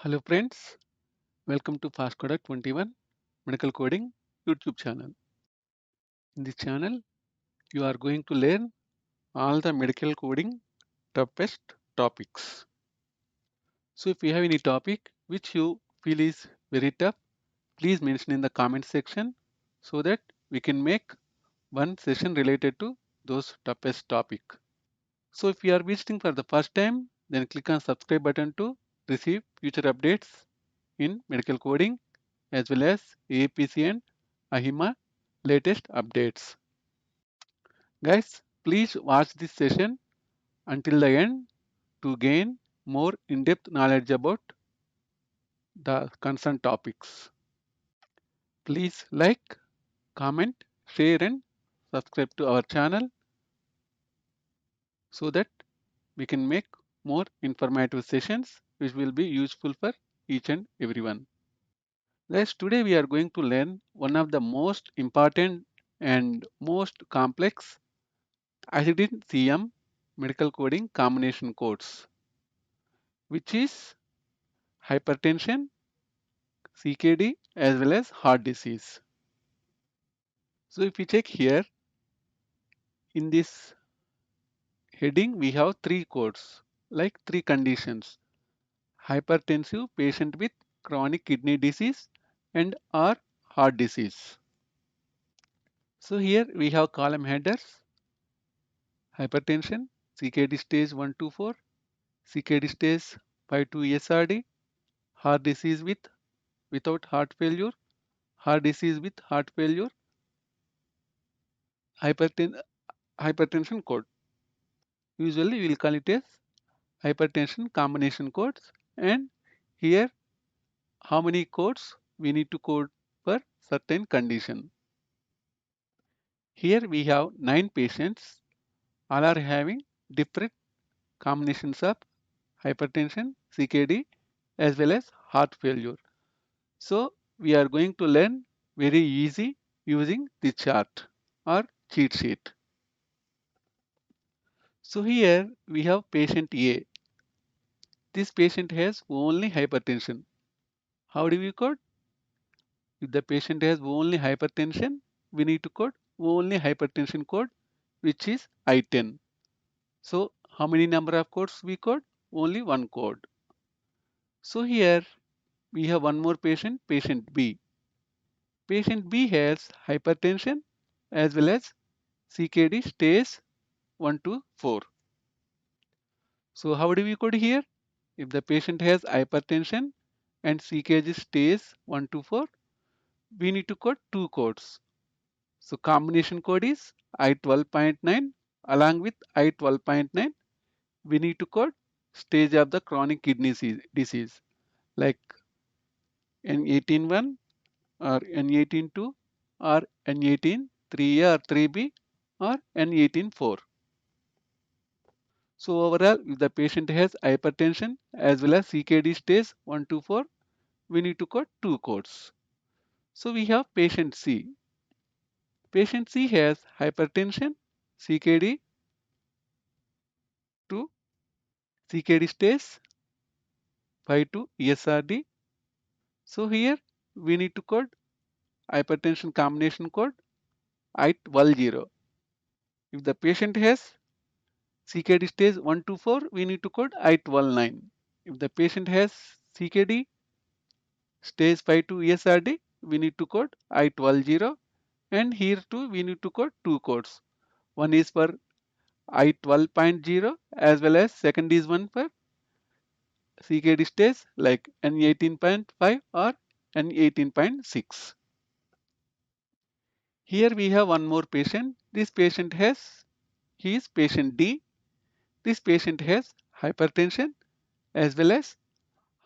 Hello friends, welcome to Fast Coder 21 Medical Coding YouTube channel. In this channel, you are going to learn all the medical coding toughest topics. So if you have any topic which you feel is very tough, please mention in the comment section so that we can make one session related to those toughest topic. So if you are visiting for the first time, then click on subscribe button to receive future updates in medical coding as well as APC and AHIMA latest updates. Guys, please watch this session until the end to gain more in-depth knowledge about the concerned topics. Please like, comment, share and subscribe to our channel so that we can make more informative sessions which will be useful for each and everyone. Guys, today we are going to learn one of the most important and most complex ICD-10 CM medical coding combination codes, which is hypertension, CKD, as well as heart disease. So if we check here in this heading, we have three codes, like three conditions: hypertensive patient with chronic kidney disease and or heart disease. So here we have column headers: hypertension, CKD stage 1 to 4, CKD stage 5 to ESRD, heart disease without heart failure, heart disease with heart failure, hyperten- hypertension code. Usually we will call it as hypertension combination codes. And here how many codes we need to code for certain condition. Here we have 9 patients, all are having different combinations of hypertension, CKD, as well as heart failure. So we are going to learn very easy using the chart or cheat sheet. So here we have patient A. This patient has only hypertension. How do we code? If the patient has only hypertension, we need to code only hypertension code, which is I10. So how many number of codes we code? Only one code. So here we have one more patient, patient B. Patient B has hypertension as well as CKD stage 1 to 4. So how do we code here? If the patient has hypertension and CKG stage 1 to 4, we need to code two codes. So combination code is I12.9 along with I12.9. We need to code stage of the chronic kidney disease like N18.1 or N18.2 or N18.3A or 3B or N18.4. So overall, if the patient has hypertension as well as CKD stage 1 to 4, we need to code two codes. So we have patient C. Patient C has hypertension, CKD to CKD stage 5 to ESRD. So here we need to code hypertension combination code I12. If the patient has CKD stage 1 to 4, we need to code I12. If the patient has CKD stage 5 to ESRD, we need to code I12. And here too we need to code two codes. One is for I12.0 as well as second is one for CKD stage like N18.5 or N18.6. Here we have one more patient. This patient has, he is patient D. This patient has hypertension as well as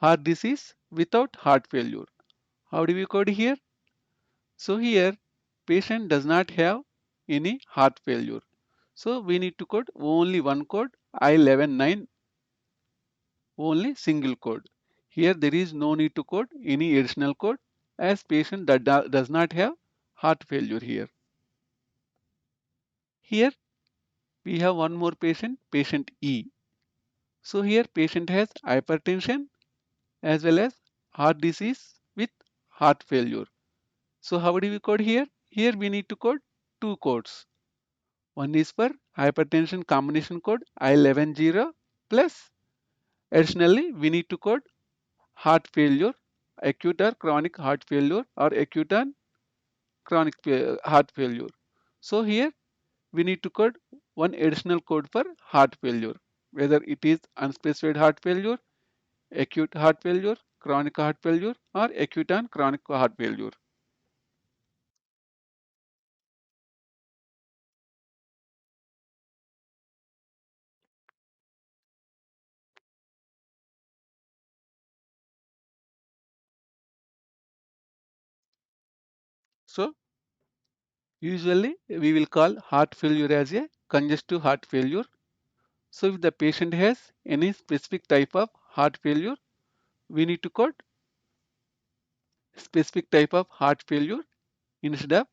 heart disease without heart failure. How do we code here? So here patient does not have any heart failure. So we need to code only one code I11.9, only single code. Here there is no need to code any additional code as patient that does not have heart failure here. Here we have one more patient, patient E. So here patient has hypertension as well as heart disease with heart failure. So how do we code here? Here we need to code two codes. One is for hypertension combination code I110 plus additionally we need to code heart failure, acute or chronic heart failure or acute and chronic heart failure. So here we need to code one additional code for heart failure, whether it is unspecified heart failure, acute heart failure, chronic heart failure or acute and chronic heart failure. So usually we will call heart failure as a congestive heart failure. So if the patient has any specific type of heart failure, we need to code specific type of heart failure instead of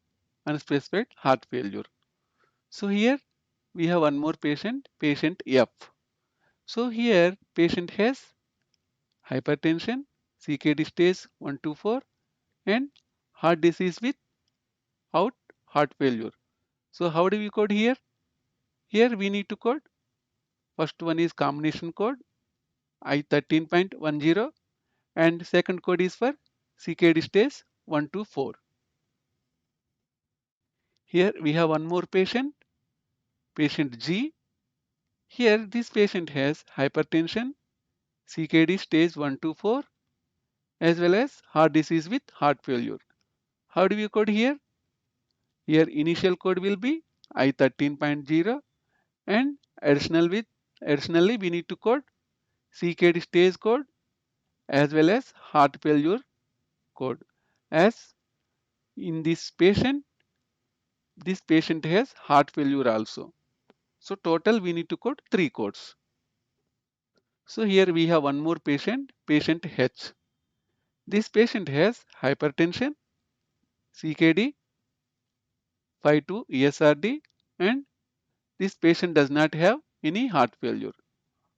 unspecified heart failure. So here we have one more patient, patient F. So here patient has hypertension, CKD stage 1 to 4 and heart disease without heart failure. So how do we code here? Here we need to code. First one is combination code I13.10 and second code is for CKD stage 1 to 4. Here we have one more patient, patient G. Here this patient has hypertension, CKD stage 1 to 4 as well as heart disease with heart failure. How do we code here? Here initial code will be I13.0 and additionally we need to code CKD stage code as well as heart failure code. As in this patient has heart failure also. So total we need to code three codes. So here we have one more patient, patient H. This patient has hypertension, CKD, 5 ESRD and this patient does not have any heart failure.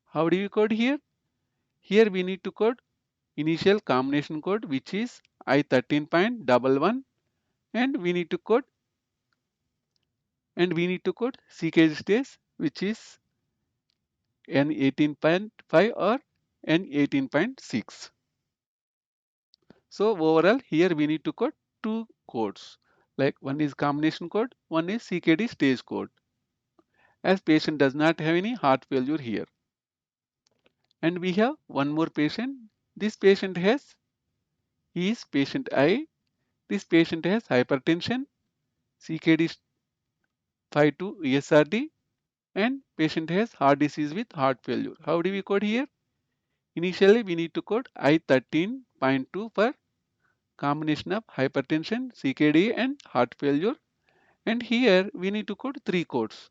How do you code here? Here we need to code initial combination code which is I13.11 and we need to code CKD stage which is N18.5 or N18.6. So overall here we need to code two codes. Like one is combination code, one is CKD stage code. As patient does not have any heart failure here. And we have one more patient. This patient is patient I. This patient has hypertension, CKD 5 ESRD and patient has heart disease with heart failure. How do we code here? Initially we need to code I13.2 for combination of hypertension, CKD and heart failure. And here we need to code three codes.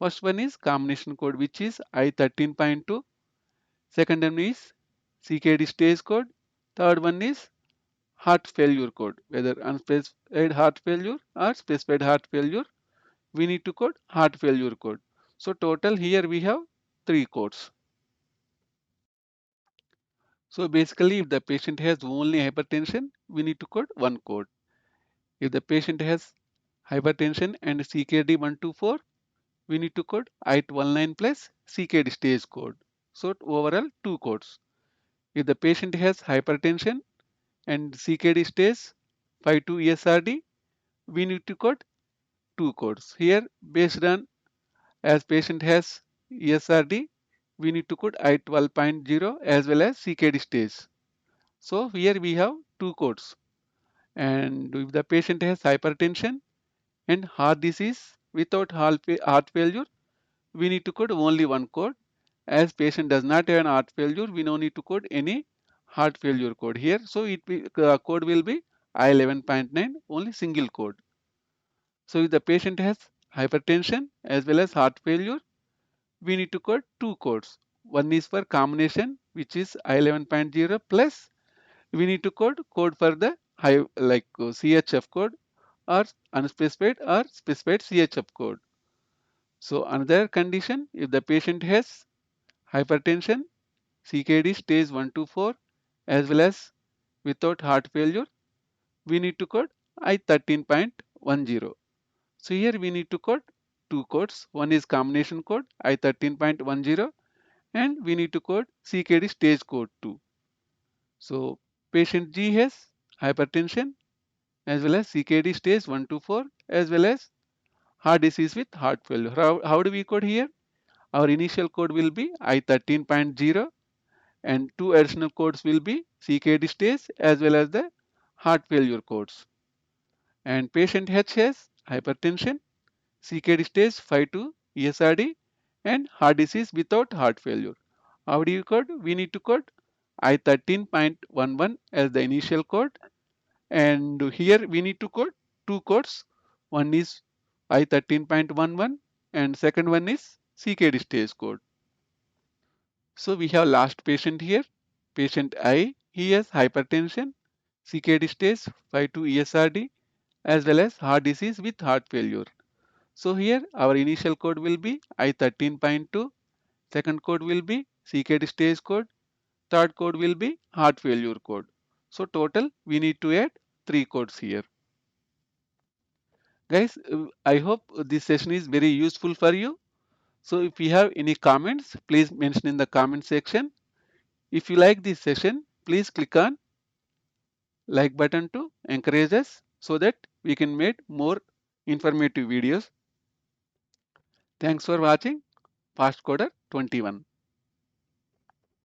First one is combination code which is I13.2. Second one is CKD stage code. Third one is heart failure code, whether unspecified heart failure or specified heart failure. We need to code heart failure code. So total here we have three codes. So basically if the patient has only hypertension, we need to code one code. If the patient has hypertension and CKD 124, we need to code I19 plus CKD stage code. So overall two codes. If the patient has hypertension and CKD stage 52 ESRD, we need to code two codes. Here based on as patient has ESRD, we need to code I12.0 as well as CKD stage. So here we have two codes. And if the patient has hypertension and heart disease without heart failure, we need to code only one code. As patient does not have an heart failure, we no need to code any heart failure code here. So code will be I11.9, only single code. So if the patient has hypertension as well as heart failure, we need to code two codes. One is for combination, which is I11.0 plus we need to code for the CHF code or unspecified or specified CHF code. So another condition, if the patient has hypertension, CKD stage 1 to 4 as well as without heart failure, we need to code I13.10. So here we need to code two codes. One is combination code I13.10 and we need to code CKD stage code 2. So patient G has hypertension as well as CKD stage 1 to 4 as well as heart disease with heart failure. How do we code here? Our initial code will be I13.0 and two additional codes will be CKD stage as well as the heart failure codes. And patient H has hypertension, CKD stage 5 to ESRD and heart disease without heart failure. How do you code? We need to code I13.11 as the initial code and here we need to code two codes. One is I13.11 and second one is CKD stage code. So we have last patient here. Patient I, he has hypertension, CKD stage 5 to ESRD as well as heart disease with heart failure. So here our initial code will be I13.2, second code will be CKD stage code, third code will be heart failure code. So total we need to add three codes here. Guys, I hope this session is very useful for you. So if you have any comments, please mention in the comment section. If you like this session, please click on like button to encourage us so that we can make more informative videos. Thanks for watching Fast Coder 21.